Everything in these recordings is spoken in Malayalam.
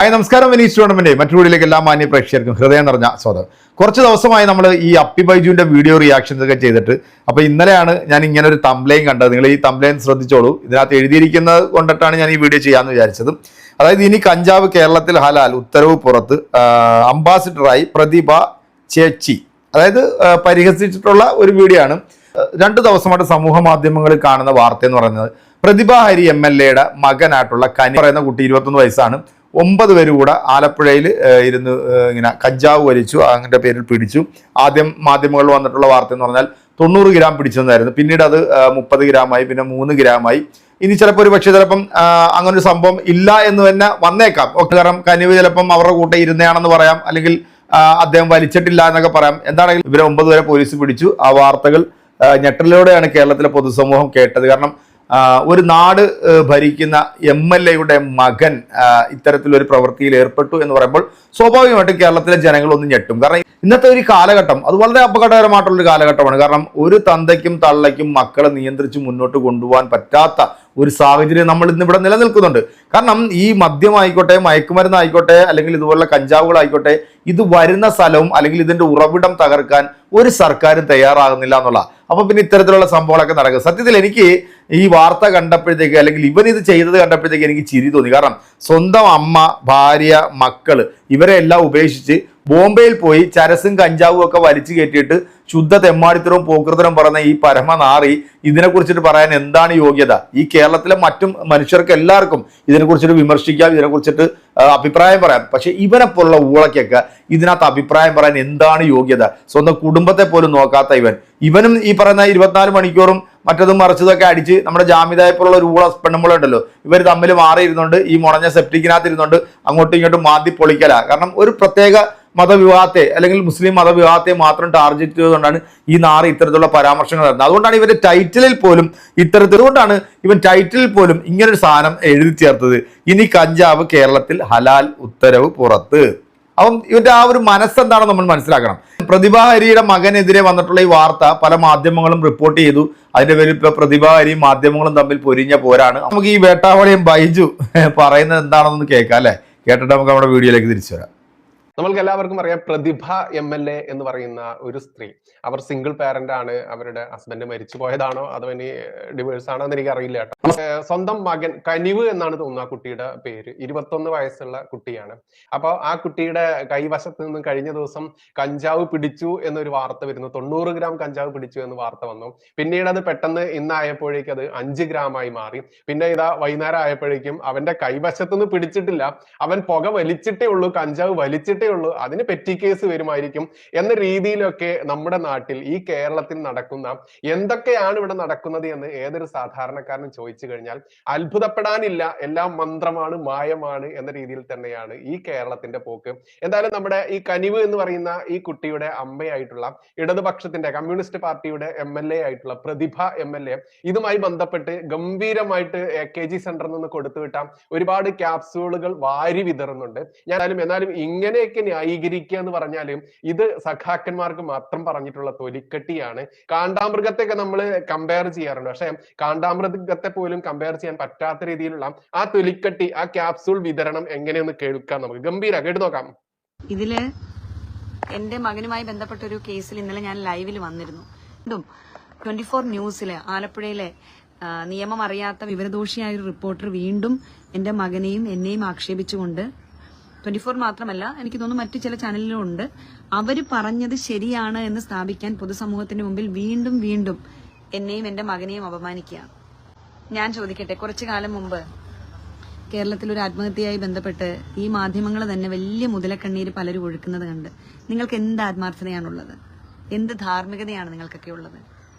ഹായ് നമസ്കാരം. വിനീസ് ടൂർണമെന്റ് മറ്റു വീഡിയോയിലേക്ക് എല്ലാ മാന്യ പ്രേക്ഷകർക്കും ഹൃദയം നിറഞ്ഞ സ്വാഗതം. കുറച്ച് ദിവസമായി നമ്മൾ ഈ അപ്പി ബൈജുവിന്റെ വീഡിയോ റിയാക്ഷൻസ് ഒക്കെ ചെയ്തിട്ട്, അപ്പോൾ ഇന്നലെയാണ് ഞാൻ ഇങ്ങനെ ഒരു തംബ്ലൈൻ കണ്ടത്. നിങ്ങൾ ഈ തംബ്ലൈൻ ശ്രദ്ധിച്ചോളൂ. ഇതിനകത്ത് എഴുതിയിരിക്കുന്നത് കൊണ്ടിട്ടാണ് ഞാൻ ഈ വീഡിയോ ചെയ്യാമെന്ന് വിചാരിച്ചത്. അതായത് ഇനി കഞ്ചാവ് കേരളത്തിൽ ഹലാൽ, ഉത്തരവ് പുറത്ത്, അംബാസിഡറായി പ്രതിഭ ചേച്ചി, അതായത് പരിഹസിച്ചിട്ടുള്ള ഒരു വീഡിയോ ആണ്. 2 ദിവസമായിട്ട് സമൂഹ മാധ്യമങ്ങളിൽ കാണുന്ന വാർത്ത എന്ന് പറയുന്നത് പ്രതിഭ ഹരി MLA മകനായിട്ടുള്ള കനി പറയുന്ന കുട്ടി 21 വയസ്സാണ്. 9 പേര് കൂടെ ആലപ്പുഴയിൽ ഇരുന്ന് ഇങ്ങനെ കഞ്ചാവ് വലിച്ചു, അങ്ങനെ പേരിൽ പിടിച്ചു. ആദ്യം മാധ്യമങ്ങളിൽ വന്നിട്ടുള്ള വാർത്ത എന്ന് പറഞ്ഞാൽ 90 ഗ്രാം പിടിച്ചെന്നായിരുന്നു. പിന്നീട് അത് 30 ഗ്രാമായി, പിന്നെ 3 ഗ്രാമായി. ഇനി ചിലപ്പോൾ ഒരു പക്ഷേ ചിലപ്പം അങ്ങനെ ഒരു സംഭവം ഇല്ല എന്ന് തന്നെ വന്നേക്കാം. കാരണം കനിവ് ചിലപ്പം അവരുടെ കൂടെ ഇരുന്നയാണെന്ന് പറയാം, അല്ലെങ്കിൽ അദ്ദേഹം വലിച്ചിട്ടില്ല എന്നൊക്കെ പറയാം. എന്താണെങ്കിലും ഇവരെ 9 വരെ പോലീസ് പിടിച്ചു. ആ വാർത്തകൾ ഞെട്ടലോടെയാണ് കേരളത്തിലെ പൊതുസമൂഹം കേട്ടത്. കാരണം ഒരു നാട് ഭരിക്കുന്ന MLA മകൻ ഇത്തരത്തിലൊരു പ്രവൃത്തിയിൽ ഏർപ്പെട്ടു എന്ന് പറയുമ്പോൾ സ്വാഭാവികമായിട്ടും കേരളത്തിലെ ജനങ്ങൾ ഒന്ന് ഞെട്ടും. കാരണം ഇന്നത്തെ ഒരു കാലഘട്ടം അത് വളരെ അപകടകരമായിട്ടുള്ളൊരു കാലഘട്ടമാണ്. കാരണം ഒരു തന്തയ്ക്കും തള്ളയ്ക്കും മക്കളെ നിയന്ത്രിച്ച് മുന്നോട്ട് കൊണ്ടുപോകാൻ പറ്റാത്ത ഒരു സാഹചര്യം നമ്മൾ ഇന്നിവിടെ നിലനിൽക്കുന്നുണ്ട്. കാരണം ഈ മദ്യമായിക്കോട്ടെ, മയക്കുമരുന്നായിക്കോട്ടെ, അല്ലെങ്കിൽ ഇതുപോലുള്ള കഞ്ചാവുകളായിക്കോട്ടെ, ഇത് വരുന്ന സ്ഥലവും അല്ലെങ്കിൽ ഇതിന്റെ ഉറവിടം തകർക്കാൻ ഒരു സർക്കാരും തയ്യാറാകുന്നില്ല എന്നുള്ള. അപ്പൊ പിന്നെ ഇത്തരത്തിലുള്ള സംഭവങ്ങളൊക്കെ നടക്കും. സത്യത്തിൽ എനിക്ക് ഈ വാർത്ത കണ്ടപ്പോഴത്തേക്ക്, അല്ലെങ്കിൽ ഇവൻ ഇത് ചെയ്തത് കണ്ടപ്പോഴത്തേക്ക് എനിക്ക് ചിരി തോന്നി. കാരണം സ്വന്തം അമ്മ, ഭാര്യ, മക്കള് ഇവരെ എല്ലാം ഉപേക്ഷിച്ച് ബോംബെയിൽ പോയി ചരസും കഞ്ചാവും ഒക്കെ വലിച്ചു കയറ്റിയിട്ട് ശുദ്ധ തെമ്മാടിത്തരവും പോക്കൃതരവും പറയുന്ന ഈ പരമനാറി ഇതിനെക്കുറിച്ചിട്ട് പറയാൻ എന്താണ് യോഗ്യത? ഈ കേരളത്തിലെ മറ്റും മനുഷ്യർക്ക് എല്ലാവർക്കും ഇതിനെക്കുറിച്ചിട്ട് വിമർശിക്കാം, ഇതിനെക്കുറിച്ചിട്ട് അഭിപ്രായം പറയാം. പക്ഷെ ഇവനെ പോലുള്ള ഊളക്കൊക്കെ ഇതിനകത്ത് അഭിപ്രായം പറയാൻ എന്താണ് യോഗ്യത? സ്വന്തം കുടുംബത്തെ പോലും നോക്കാത്ത ഇവനും ഈ പറയുന്ന 24 മണിക്കൂറും മറ്റതും മറിച്ചതൊക്കെ അടിച്ച് നമ്മുടെ ജാമിതായെ പോലുള്ള ഒരു ഊള പെണ്ണുമ്പോഴുണ്ടല്ലോ, ഇവർ തമ്മിൽ മാറിയിരുന്നുണ്ട്, ഈ മുടഞ്ഞ സെപ്റ്റിക്കിനകത്ത് ഇരുന്നുകൊണ്ട് അങ്ങോട്ടും ഇങ്ങോട്ടും മാന്തി പൊളിക്കല. കാരണം ഒരു പ്രത്യേക മതവിവാഹത്തെ അല്ലെങ്കിൽ മുസ്ലിം മതവിവാഹത്തെ മാത്രം ടാർഗറ്റ് ചെയ്തുകൊണ്ടാണ് ഈ നാറ് ഇത്തരത്തിലുള്ള പരാമർശങ്ങൾ നടന്നത്. അതുകൊണ്ടാണ് ഇവന്റെ ടൈറ്റിലിൽ പോലും അതുകൊണ്ടാണ് ഇവൻ ടൈറ്റിലിൽ പോലും ഇങ്ങനൊരു സാധനം എഴുതി ചേർത്തത്. ഇനി കഞ്ചാവ് കേരളത്തിൽ ഹലാൽ, ഉത്തരവ് പുറത്ത്. അപ്പം ഇവന്റെ ആ ഒരു മനസ്സെന്താണെന്ന് നമ്മൾ മനസ്സിലാക്കണം. പ്രതിഭ ഹരിയുടെ മകനെതിരെ വന്നിട്ടുള്ള ഈ വാർത്ത പല മാധ്യമങ്ങളും റിപ്പോർട്ട് ചെയ്തു. അതിന്റെ പേരിൽ ഇപ്പൊ പ്രതിഭ ഹരിയും മാധ്യമങ്ങളും തമ്മിൽ പൊരിഞ്ഞ പോരാണ്. നമുക്ക് ഈ വേട്ടാവളിയും ബൈജു പറയുന്നത് എന്താണെന്ന് കേൾക്കാം അല്ലെ? കേട്ടിട്ട് നമുക്ക് നമ്മുടെ വീഡിയോയിലേക്ക് തിരിച്ചു വരാം. നമ്മൾക്ക് എല്ലാവർക്കും അറിയാം, പ്രതിഭ MLA എന്ന് പറയുന്ന ഒരു സ്ത്രീ. അവർ സിംഗിൾ പാരന്റ് ആണ്. അവരുടെ ഹസ്ബൻഡ് മരിച്ചു പോയതാണോ അതോ ഇനി ഡിവേഴ്സ് ആണോ എന്ന് എനിക്ക് അറിയില്ല കേട്ടോ. സ്വന്തം മകൻ കനിവ് എന്നാണ് തോന്നുന്നത് ആ കുട്ടിയുടെ പേര്. 21 വയസ്സുള്ള കുട്ടിയാണ്. അപ്പോൾ ആ കുട്ടിയുടെ കൈവശത്ത് നിന്ന് കഴിഞ്ഞ ദിവസം കഞ്ചാവ് പിടിച്ചു എന്നൊരു വാർത്ത വരുന്നു. 90 ഗ്രാം കഞ്ചാവ് പിടിച്ചു എന്ന് വാർത്ത വന്നു. പിന്നീട് അത് പെട്ടെന്ന് ഇന്നായപ്പോഴേക്കും അത് 5 ഗ്രാമായി മാറി. പിന്നെ ഇതാ വൈകുന്നേരം ആയപ്പോഴേക്കും അവന്റെ കൈവശത്ത് നിന്ന് പിടിച്ചിട്ടില്ല, അവൻ പുക വലിച്ചിട്ടേ ഉള്ളൂ, കഞ്ചാവ് വലിച്ചിട്ടേ ഉള്ളൂ, അതിന് പെറ്റി കേസ് വരുമായിരിക്കും എന്ന രീതിയിലൊക്കെ നമ്മുടെ നാട്ടിൽ, ഈ കേരളത്തിൽ നടക്കുന്ന എന്തൊക്കെയാണ് ഇവിടെ നടക്കുന്നത് എന്ന് ഏതൊരു സാധാരണക്കാരനും ചോദിച്ചു കഴിഞ്ഞാൽ അത്ഭുതപ്പെടാനില്ല. എല്ലാം മന്ത്രമാണ്, മായമാണ് എന്ന രീതിയിൽ തന്നെയാണ് ഈ കേരളത്തിന്റെ പോക്ക്. എന്തായാലും നമ്മുടെ ഈ കനിവ് എന്ന് പറയുന്ന ഈ കുട്ടിയുടെ അമ്മയായിട്ടുള്ള ഇടതുപക്ഷത്തിന്റെ കമ്മ്യൂണിസ്റ്റ് പാർട്ടിയുടെ MLA ആയിട്ടുള്ള പ്രതിഭ MLA ഇതുമായി ബന്ധപ്പെട്ട് ഗംഭീരമായിട്ട് AKG സെന്ററിൽ നിന്ന് കൊടുത്തുവിട്ട ഒരുപാട് ക്യാപ്സൂളുകൾ വാരി വിതറുന്നുണ്ട്. എന്നാലും ഇങ്ങനെയൊക്കെ ന്യായീകരിക്കുക എന്ന് പറഞ്ഞാലും ഇത് സഖാക്കന്മാർക്ക് മാത്രം പറഞ്ഞിട്ടുള്ള തൊലിക്കെട്ടിയാണ്. കാണ്ടാമൃഗത്തെയൊക്കെ നമ്മൾ കമ്പയർ ചെയ്യാറുണ്ട്, പക്ഷെ കാണ്ടാമൃഗത്തെ പോലും കമ്പയർ ചെയ്യാൻ പറ്റാത്ത രീതിയിലുള്ള ആ തൊലിക്കെട്ടി, ആ ക്യാപ്സൂൾ വിതരണം എങ്ങനെയൊന്ന് കേൾക്കാം നമുക്ക്. ഗംഭീര കേട്ട് നോക്കാം. ഇതില് എന്റെ മകനുമായി ബന്ധപ്പെട്ട ഒരു കേസിൽ ഇന്നലെ ഞാൻ ലൈവിൽ വന്നിരുന്നു. 24 ന്യൂസില് ആലപ്പുഴയിലെ നിയമം അറിയാത്ത വിവരദോഷിയായ ഒരു റിപ്പോർട്ടർ വീണ്ടും എന്റെ മകനെയും എന്നെയും ആക്ഷേപിച്ചുകൊണ്ട്, 24 മാത്രമല്ല എനിക്ക് തോന്നുന്നു മറ്റു ചില ചാനലിലും ഉണ്ട്, അവര് പറഞ്ഞത് ശരിയാണ് എന്ന് സ്ഥാപിക്കാൻ പൊതുസമൂഹത്തിന് മുമ്പിൽ വീണ്ടും വീണ്ടും എന്നെയും എന്റെ മകനെയും അപമാനിക്കുകയാണ്. ഞാൻ ചോദിക്കട്ടെ, കുറച്ചു കാലം മുമ്പ് കേരളത്തിൽ ഒരു ആത്മഹത്യയായി ബന്ധപ്പെട്ട് ഈ മാധ്യമങ്ങൾ തന്നെ വലിയ മുതലക്കണ്ണീര് പലരും ഒഴുക്കുന്നത് കണ്ട് നിങ്ങൾക്ക് എന്ത് ആത്മാർത്ഥതയാണുള്ളത്? എന്ത് ധാർമ്മികതയാണ് നിങ്ങൾക്കൊക്കെ ഉള്ളത്?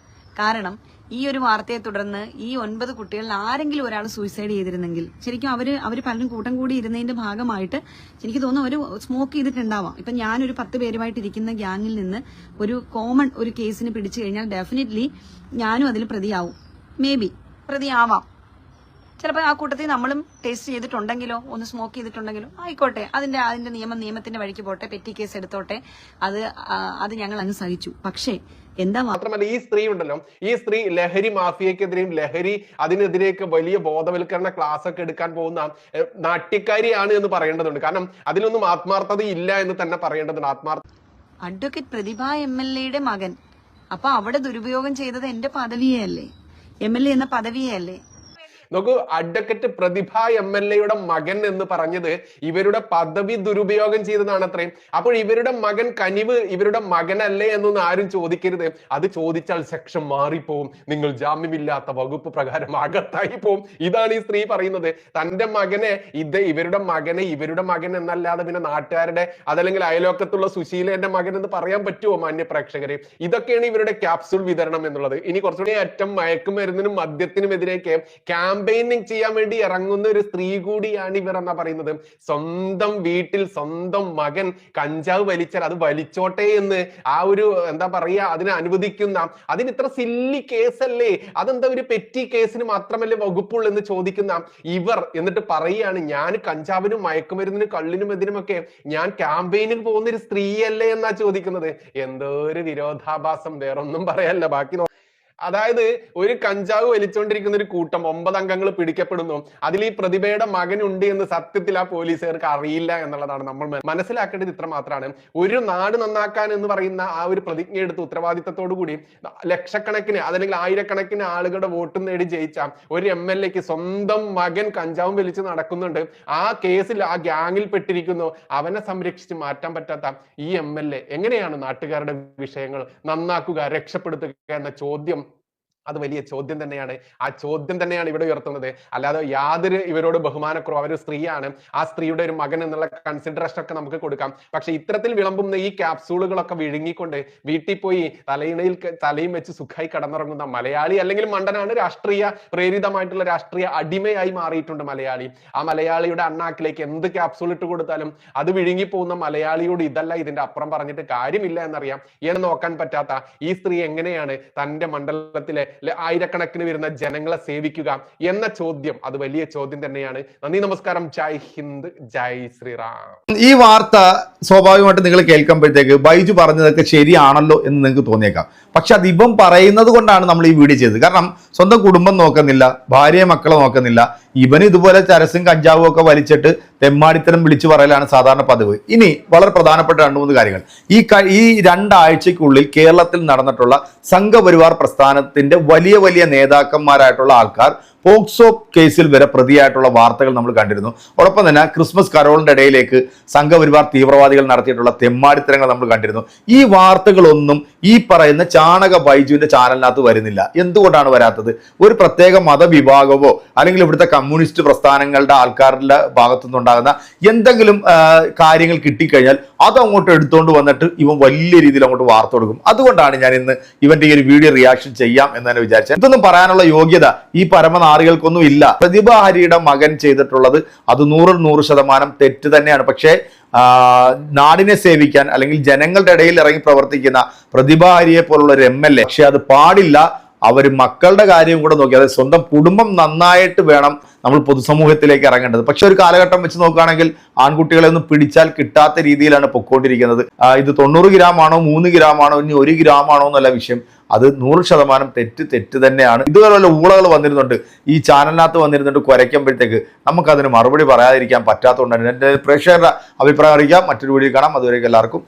കാരണം ഈ ഒരു വാർത്തയെ തുടർന്ന് ഈ 9 കുട്ടികളിൽ ആരെങ്കിലും ഒരാൾ സൂയിസൈഡ് ചെയ്തിരുന്നെങ്കിൽ ശരിക്കും അവര് പലരും കൂട്ടം കൂടി ഇരുന്നതിന്റെ ഭാഗമായിട്ട് എനിക്ക് തോന്നുന്നു ഒരു സ്മോക്ക് ചെയ്തിട്ടുണ്ടാവാം. ഇപ്പൊ ഞാനൊരു 10 പേരുമായിട്ട് ഇരിക്കുന്ന ഗ്യാങ്ങിൽ നിന്ന് ഒരു കോമൺ ഒരു കേസിന് പിടിച്ചു കഴിഞ്ഞാൽ ഡെഫിനറ്റ്ലി ഞാനും അതിൽ പ്രതിയാവും, മേ ബി പ്രതിയാവാം. ചിലപ്പോൾ ആ കൂട്ടത്തിൽ നമ്മളും ടേസ്റ്റ് ചെയ്തിട്ടുണ്ടെങ്കിലോ ഒന്ന് സ്മോക്ക് ചെയ്തിട്ടുണ്ടെങ്കിലോ ആയിക്കോട്ടെ, അതിന്റെ നിയമത്തിന്റെ വഴിക്ക് പോട്ടെ, പെറ്റി കേസ് എടുത്തോട്ടെ, അത് ഞങ്ങൾ അങ്ങ് സഹിച്ചു. പക്ഷേ മാത്രമല്ല ഈ സ്ത്രീ ഉണ്ടല്ലോ, ഈ സ്ത്രീ ലഹരി മാഫിയക്കെതിരെയും അതിനെതിരെയൊക്കെ വലിയ ബോധവൽക്കരണ ക്ലാസ് ഒക്കെ എടുക്കാൻ പോകുന്ന നാട്യക്കാരിയാണ് എന്ന് പറയേണ്ടതുണ്ട്. കാരണം അതിലൊന്നും ആത്മാർത്ഥത ഇല്ല എന്ന് തന്നെ പറയേണ്ടതുണ്ട്. അഡ്വക്കേറ്റ് പ്രതിഭ MLA മകൻ, അപ്പൊ അവിടെ ദുരുപയോഗം ചെയ്തത് എന്റെ പദവിയെ അല്ലേ, MLA എന്ന പദവിയെ അല്ലേ? നോക്കൂ, അഡ്വക്കേറ്റ് പ്രതിഭ MLA മകൻ എന്ന് പറഞ്ഞത് ഇവരുടെ പദവി ദുരുപയോഗം ചെയ്തതാണ് അത്രയും. അപ്പോൾ ഇവരുടെ മകൻ കനിവ് ഇവരുടെ മകനല്ലേ എന്നൊന്നും ആരും ചോദിക്കരുത്. അത് ചോദിച്ചാൽ സെക്ഷൻ മാറിപ്പോവും, നിങ്ങൾ ജാമ്യമില്ലാത്ത വകുപ്പ് പ്രകാരം അകത്തായി പോവും. ഇതാണ് ഈ സ്ത്രീ പറയുന്നത്. തന്റെ മകനെ ഇവരുടെ മകൻ എന്നല്ലാതെ പിന്നെ നാട്ടുകാരുടെ അതല്ലെങ്കിൽ അയലോക്കത്തുള്ള സുശീലന്റെ മകൻ എന്ന് പറയാൻ പറ്റുമോ മാന്യ പ്രേക്ഷകരെ? ഇതൊക്കെയാണ് ഇവരുടെ ക്യാപ്സൂൾ വിതരണം എന്നുള്ളത്. ഇനി കുറച്ചുകൂടി അറ്റം മയക്കുമരുന്നിനും മദ്യത്തിനും എതിരെയൊക്കെ ക്യാമ്പയിനിങ് ചെയ്യാൻ വേണ്ടി ഇറങ്ങുന്ന ഒരു സ്ത്രീ കൂടിയാണ് ഇവർ എന്നാ പറയുന്നത്. സ്വന്തം വീട്ടിൽ സ്വന്തം മകൻ കഞ്ചാവ് വലിച്ചാൽ അത് വലിച്ചോട്ടെ എന്ന് ആ ഒരു എന്താ പറയാ അതിനെ അനുവദിക്കുന്ന, അതിന് ഇത്ര സില്ലി കേസല്ലേ, അതെന്താ ഒരു പെറ്റി കേസിന് മാത്രമല്ലേ വകുപ്പുള്ളൂ എന്ന് ചോദിക്കുന്ന ഇവർ എന്നിട്ട് പറയുകയാണ് ഞാൻ കഞ്ചാവിനും മയക്കുമരുന്നിനും കള്ളിനും ഇതിനുമൊക്കെ ഞാൻ ക്യാമ്പയിനിൽ പോകുന്ന ഒരു സ്ത്രീയല്ലേ എന്നാ ചോദിക്കുന്നത്. എന്തോ ഒരു വിരോധാഭാസം, വേറൊന്നും പറയാനല്ല. ബാക്കി അതായത് ഒരു കഞ്ചാവ് വലിച്ചുകൊണ്ടിരിക്കുന്ന ഒരു കൂട്ടം 9 അംഗങ്ങൾ പിടിക്കപ്പെടുന്നു. അതിൽ ഈ പ്രതിഭയുടെ മകനുണ്ട് എന്ന് സത്യത്തിൽ ആ പോലീസുകാർക്ക് അറിയില്ല എന്നുള്ളതാണ് നമ്മൾ മനസ്സിലാക്കേണ്ടത്. ഇത്ര മാത്രമാണ്. ഒരു നാട് നന്നാക്കാൻ എന്ന് പറയുന്ന ആ ഒരു പ്രതിജ്ഞ എടുത്ത് ഉത്തരവാദിത്തത്തോടു കൂടി ലക്ഷക്കണക്കിന് അതല്ലെങ്കിൽ ആയിരക്കണക്കിന് ആളുകളുടെ വോട്ടും നേടി ജയിച്ച ഒരു MLAക്ക് സ്വന്തം മകൻ കഞ്ചാവും വലിച്ച് നടക്കുന്നുണ്ട്, ആ കേസിൽ ആ ഗ്യാങ്ങിൽ പെട്ടിരിക്കുന്നു, അവനെ സംരക്ഷിച്ച് മാറ്റാൻ പറ്റാത്ത ഈ MLA എങ്ങനെയാണ് നാട്ടുകാരുടെ വിഷയങ്ങൾ നന്നാക്കുക, രക്ഷപ്പെടുത്തുക എന്ന ചോദ്യം, അത് വലിയ ചോദ്യം തന്നെയാണ്. ആ ചോദ്യം തന്നെയാണ് ഇവിടെ ഉയർത്തുന്നത്. അല്ലാതെ യാതൊരു ഇവരോട് ബഹുമാനക്കുറവ്, അവര് സ്ത്രീയാണ്, ആ സ്ത്രീയുടെ ഒരു മകൻ എന്നുള്ള കൺസിഡറേഷൻ ഒക്കെ നമുക്ക് കൊടുക്കാം. പക്ഷെ ഇത്തരത്തിൽ വിളമ്പുന്ന ഈ ക്യാപ്സൂളുകളൊക്കെ വിഴുങ്ങിക്കൊണ്ട് വീട്ടിൽ പോയി തലയും വെച്ച് സുഖമായി കടന്നുറങ്ങുന്ന മലയാളി അല്ലെങ്കിൽ മണ്ടനാണ്, രാഷ്ട്രീയ പ്രേരിതമായിട്ടുള്ള രാഷ്ട്രീയ അടിമയായി മാറിയിട്ടുണ്ട് മലയാളി. ആ മലയാളിയുടെ അണ്ണാക്കിലേക്ക് എന്ത് ക്യാപ്സൂൾ ഇട്ട് കൊടുത്താലും അത് വിഴുങ്ങി പോകുന്ന മലയാളിയോട് ഇതല്ല ഇതിന്റെ അപ്പുറം പറഞ്ഞിട്ട് കാര്യമില്ല എന്നറിയാം. എന്ന് നോക്കാൻ പറ്റാത്ത ഈ സ്ത്രീ എങ്ങനെയാണ് തന്റെ മണ്ഡലത്തിലെ ആയിരക്കണക്കിന് വരുന്ന ജനങ്ങളെ സേവിക്കുക എന്ന ചോദ്യം, അത് വലിയ ചോദ്യം തന്നെയാണ്. നന്ദി, നമസ്കാരം, ജയ് ഹിന്ദ്, ജയ് ശ്രീറാം. ഈ വാർത്ത സ്വാഭാവികമായിട്ട് നിങ്ങൾ കേൾക്കുമ്പോഴത്തേക്ക് ബൈജു പറഞ്ഞതൊക്കെ ശരിയാണല്ലോ എന്ന് നിങ്ങൾക്ക് തോന്നിയേക്കാം. പക്ഷെ അത് ഇവൻ പറയുന്നത് കൊണ്ടാണ് നമ്മൾ ഈ വീഡിയോ ചെയ്തത്. കാരണം സ്വന്തം കുടുംബം നോക്കുന്നില്ല, ഭാര്യയെ മക്കളെ നോക്കുന്നില്ല, ഇവന് ഇതുപോലെ ചരസും കഞ്ചാവും ഒക്കെ വലിച്ചിട്ട് തെമ്മാടിത്തരം വിളിച്ചു പറയലാണ് സാധാരണ പതിവ്. ഇനി വളരെ പ്രധാനപ്പെട്ട 2-3 കാര്യങ്ങൾ. ഈ 2 ആഴ്ചയ്ക്കുള്ളിൽ കേരളത്തിൽ നടന്നിട്ടുള്ള സംഘപരിവാർ പ്രസ്ഥാനത്തിന്റെ വലിയ വലിയ നേതാക്കന്മാരായിട്ടുള്ള ആൾക്കാർ പോക്സോ കേസിൽ വരെ പ്രതിയായിട്ടുള്ള വാർത്തകൾ നമ്മൾ കണ്ടിരുന്നു. അതോടൊപ്പം തന്നെ ക്രിസ്മസ് കരോളിന്റെ ഇടയിലേക്ക് സംഘപരിവാർ തീവ്രവാദികൾ നടത്തിയിട്ടുള്ള തെമ്മാടിത്തരങ്ങൾ നമ്മൾ കണ്ടിരുന്നു. ഈ വാർത്തകളൊന്നും ഈ പറയുന്ന ചാണക ബൈജുവിന്റെ ചാനലിനകത്ത് വരുന്നില്ല. എന്തുകൊണ്ടാണ് വരാത്തത്? ഒരു പ്രത്യേക മതവിഭാഗമോ അല്ലെങ്കിൽ ഇവിടുത്തെ കമ്മ്യൂണിസ്റ്റ് പ്രസ്ഥാനങ്ങളുടെ ആൾക്കാരുടെ ഭാഗത്തു നിന്നുണ്ടാകുന്ന എന്തെങ്കിലും കാര്യങ്ങൾ കിട്ടിക്കഴിഞ്ഞാൽ അത് അങ്ങോട്ട് എടുത്തുകൊണ്ട് വന്നിട്ട് ഇവൻ വലിയ രീതിയിൽ അങ്ങോട്ട് വാർത്ത കൊടുക്കും. അതുകൊണ്ടാണ് ഞാൻ ഇന്ന് ഇവന്റെ ഈ ഒരു വീഡിയോ റിയാക്ഷൻ ചെയ്യാം എന്ന് തന്നെ വിചാരിച്ചത്. ഇതൊന്നും പറയാനുള്ള യോഗ്യത ഈ പരമനാറികൾക്കൊന്നും ഇല്ല. പ്രതിഭ ഹരിയുടെ മകൻ ചെയ്തിട്ടുള്ളത് അത് 100% തെറ്റ് തന്നെയാണ്. പക്ഷേ നാടിനെ സേവിക്കാൻ അല്ലെങ്കിൽ ജനങ്ങളുടെ ഇടയിൽ ഇറങ്ങി പ്രവർത്തിക്കുന്ന പ്രതിഭ ഹരിയെ പോലുള്ള ഒരു MLA, പക്ഷെ അത് പാടില്ല. അവർ മക്കളുടെ കാര്യം കൂടെ നോക്കി, അതായത് സ്വന്തം കുടുംബം നന്നായിട്ട് വേണം നമ്മൾ പൊതുസമൂഹത്തിലേക്ക് ഇറങ്ങേണ്ടത്. പക്ഷെ ഒരു കാലഘട്ടം വെച്ച് നോക്കുകയാണെങ്കിൽ ആൺകുട്ടികളെ ഒന്നും പിടിച്ചാൽ കിട്ടാത്ത രീതിയിലാണ് പൊക്കോണ്ടിരിക്കുന്നത്. ഇത് 90 ഗ്രാമാണോ 3 ഗ്രാമാണോ ഇനി 1 ഗ്രാമാണോ എന്നല്ല വിഷയം. അത് 100% തെറ്റ് തന്നെയാണ്. ഇതുപോലെ ഊളകൾ വന്നിരുന്നുണ്ട്, ഈ ചാനലിനകത്ത് വന്നിരുന്നിട്ട് കുരയ്ക്കുമ്പോഴത്തേക്ക് നമുക്കതിന് മറുപടി പറയാതിരിക്കാൻ പറ്റാത്തതുകൊണ്ടാണ്. എൻ്റെ പ്രേക്ഷകരുടെ അഭിപ്രായം അറിയിക്കാം. മറ്റൊരു വീഡിയോ കാണാം. അതുവരേക്കും എല്ലാവർക്കും